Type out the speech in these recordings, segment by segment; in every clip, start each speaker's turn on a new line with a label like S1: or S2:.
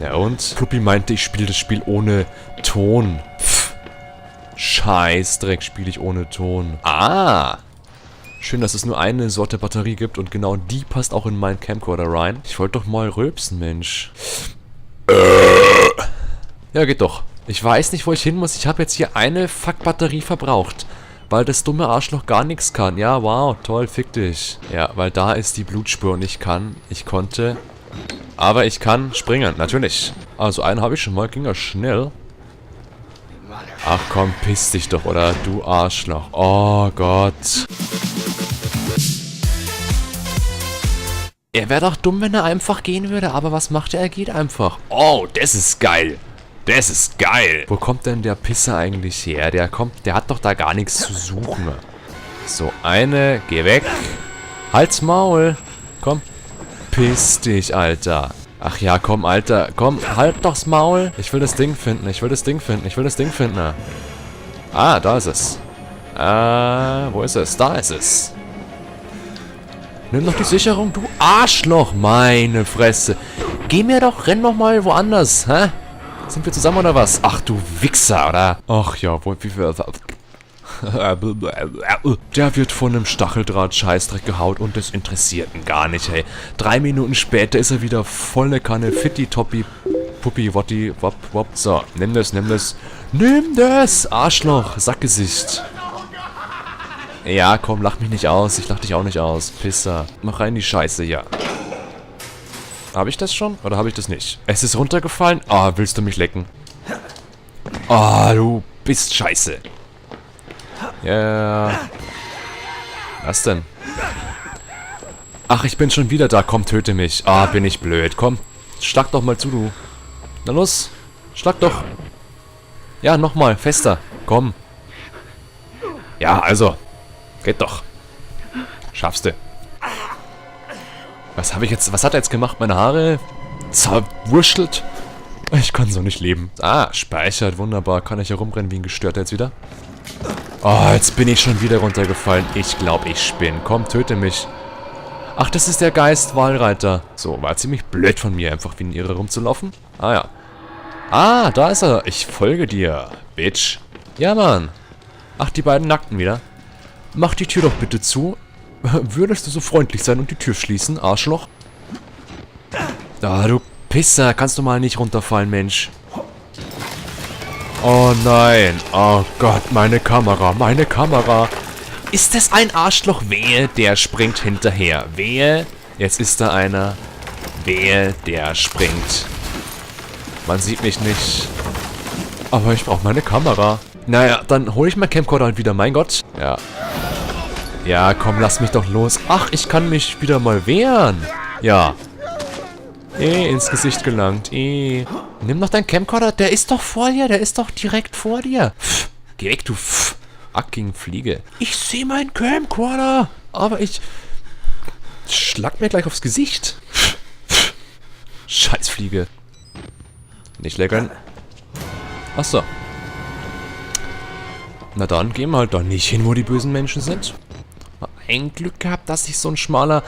S1: Ja und? Puppi meinte, ich spiele das Spiel ohne Ton. Pff. Scheißdreck, spiele ich ohne Ton. Ah! Schön, dass es nur eine Sorte Batterie gibt und genau die passt auch in meinen Camcorder rein. Ich wollte doch mal rülpsen, Mensch. Ja, geht doch. Ich weiß nicht, wo ich hin muss. Ich habe jetzt hier eine Fuck-Batterie verbraucht. Weil das dumme Arschloch gar nichts kann. Ja, wow, toll, fick dich. Ja, weil da ist die Blutspur und ich konnte... Aber ich kann springen, natürlich. Also einen habe ich schon mal, ging ja schnell. Ach komm, piss dich doch, oder? Du Arschloch. Oh Gott. Er wäre doch dumm, wenn er einfach gehen würde, aber was macht er? Er geht einfach. Oh, das ist geil. Das ist geil. Wo kommt denn der Pisser eigentlich her? Der hat doch da gar nichts zu suchen. So, eine, geh weg. Halt's Maul. Komm. Piss dich, Alter. Ach ja, komm, Alter. Komm, halt doch's Maul. Ich will das Ding finden. Ich will das Ding finden. Ah, da ist es. Wo ist es? Da ist es. Nimm doch die Sicherung, du Arschloch. Meine Fresse. Renn doch mal woanders, hä? Sind wir zusammen oder was? Ach, du Wichser, oder? Ach ja, wie viel... Der wird von einem Stacheldraht-Scheißdreck gehaut und das interessiert ihn gar nicht, hey. 3 Minuten später ist er wieder volle Kanne Fitti-Toppi, Puppi, Wotti, Wop, Wop. So, nimm das. Nimm das, Arschloch, Sackgesicht. Ja, komm, lach mich nicht aus. Ich lach dich auch nicht aus. Pisser. Mach rein die Scheiße, ja. Habe ich das schon? Oder habe ich das nicht? Es ist runtergefallen. Ah, willst du mich lecken? Ah, du bist scheiße. Ja. Was denn? Ach, ich bin schon wieder da. Komm, töte mich. Ah, bin ich blöd. Komm, schlag doch mal zu, du. Na los. Schlag doch. Ja, nochmal. Fester. Komm. Ja, also. Geht doch. Schaffst du. Was hat er jetzt gemacht? Meine Haare zerwurschtelt? Ich kann so nicht leben. Ah, speichert. Wunderbar. Kann ich herumrennen wie ein Gestörter jetzt wieder? Oh, jetzt bin ich schon wieder runtergefallen. Ich glaube, ich spinne. Komm, töte mich. Ach, das ist der Geist Walreiter. So, war ziemlich blöd von mir, einfach wie ein Irrer rumzulaufen. Ah, ja. Ah, da ist er. Ich folge dir, Bitch. Ja, Mann. Ach, die beiden Nackten wieder. Mach die Tür doch bitte zu. Würdest du so freundlich sein und die Tür schließen, Arschloch? Ah, du Pisser. Kannst du mal nicht runterfallen, Mensch. Oh nein. Oh Gott, meine Kamera. Ist das ein Arschloch? Wehe, der springt hinterher. Wehe, jetzt ist da einer. Wehe, der springt. Man sieht mich nicht. Aber ich brauche meine Kamera. Naja, dann hole ich mein Camcorder halt wieder. Mein Gott. Ja. Ja, komm, lass mich doch los. Ach, ich kann mich wieder mal wehren. Ja. Ins Gesicht gelangt. Nimm doch deinen Camcorder. Der ist doch vor dir. Der ist doch direkt vor dir. Pff, geh weg, du fucking Fliege. Ich sehe meinen Camcorder. Aber ich... Schlag mir gleich aufs Gesicht. Scheiß Fliege. Nicht leckern. Achso. Na dann, gehen wir halt doch nicht hin, wo die bösen Menschen sind. Ein Glück gehabt, dass ich so ein schmaler...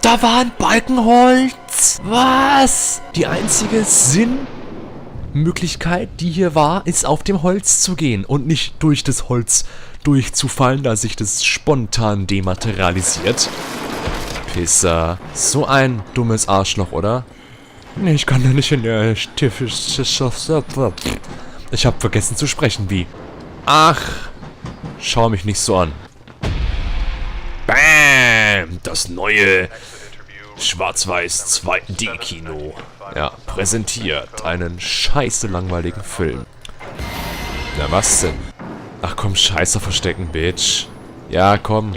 S1: Da war ein Balkenholz! Was? Die einzige Sinnmöglichkeit, die hier war, ist auf dem Holz zu gehen und nicht durch das Holz durchzufallen, da sich das spontan dematerialisiert. Pisser. So ein dummes Arschloch, oder? Nee, ich kann da nicht hin. Ich hab vergessen zu sprechen, wie? Ach, schau mich nicht so an. Bam! Das neue Schwarz-Weiß 2D-Kino. Ja, präsentiert einen scheiße langweiligen Film. Na was denn? Ach komm, Scheiße verstecken, Bitch. Ja, komm.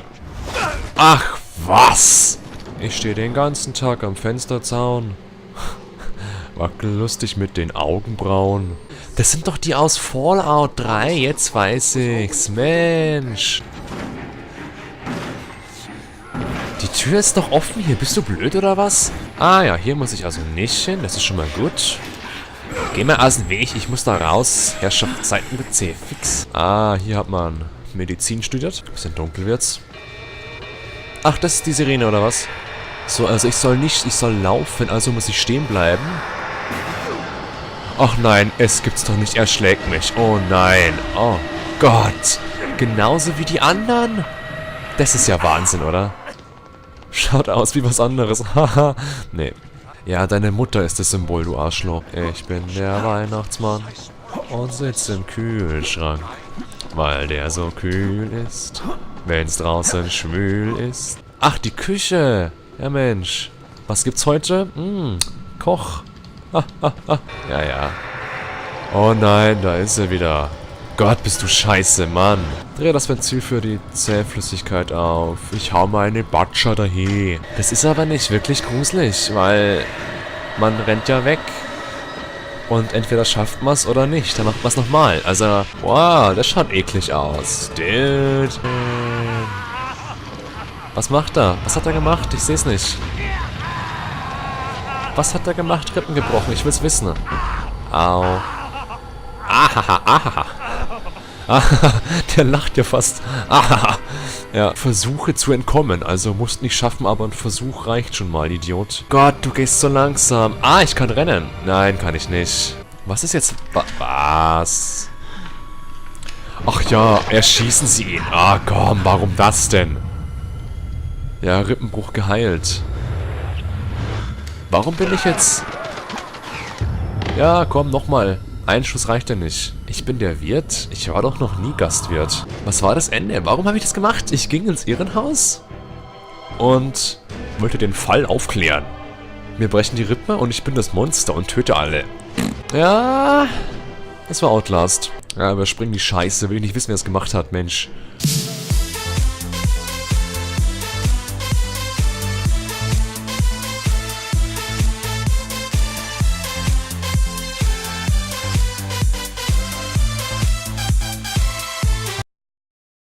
S1: Ach, was? Ich stehe den ganzen Tag am Fensterzaun. Wackel lustig mit den Augenbrauen. Das sind doch die aus Fallout 3, jetzt weiß ich's. Mensch. Die Tür ist doch offen hier. Bist du blöd oder was? Ah ja, hier muss ich also nicht hin. Das ist schon mal gut. Geh mal aus dem Weg. Ich muss da raus. Herrschaft Seitenbezeh. Fix. Ah, hier hat man Medizin studiert. Bisschen dunkel wird's. Ach, das ist die Sirene oder was? So, also ich soll laufen. Also muss ich stehen bleiben. Ach nein, es gibt's doch nicht. Er schlägt mich. Oh nein. Oh Gott. Genauso wie die anderen? Das ist ja Wahnsinn, oder? Schaut aus wie was anderes. Haha. Nee. Ja, deine Mutter ist das Symbol, du Arschloch. Ich bin der Weihnachtsmann und sitze im Kühlschrank, weil der so kühl ist, wenn's draußen schwül ist. Ach, die Küche. Ja, Mensch. Was gibt's heute? Koch. Ja, ja. Oh nein, da ist er wieder. Gott, bist du scheiße, Mann. Dreh das Ventil für die Zähflüssigkeit auf. Ich hau meine Batscha dahin. Das ist aber nicht wirklich gruselig, weil man rennt ja weg. Und entweder schafft man es oder nicht. Dann macht man es nochmal. Also, wow, das schaut eklig aus. Was macht er? Was hat er gemacht? Ich sehe es nicht. Was hat er gemacht? Rippen gebrochen. Ich will's wissen. Au. Ahaha, ahaha. Ahaha, der lacht ja fast. Ahaha. Ja, Versuche zu entkommen. Also musst nicht schaffen, aber ein Versuch reicht schon mal, Idiot. Gott, du gehst so langsam. Ah, ich kann rennen. Nein, kann ich nicht. Was ist jetzt... Was? Ach ja, erschießen Sie ihn. Ah, komm, warum das denn? Ja, Rippenbruch geheilt. Warum bin ich jetzt... Ja, komm, nochmal. Ein Schuss reicht ja nicht. Ich bin der Wirt? Ich war doch noch nie Gastwirt. Was war das Ende? Warum habe ich das gemacht? Ich ging ins Irrenhaus und wollte den Fall aufklären. Mir brechen die Rippen und ich bin das Monster und töte alle. Ja, das war Outlast. Ja, überspringen die Scheiße. Will ich nicht wissen, wer es gemacht hat, Mensch.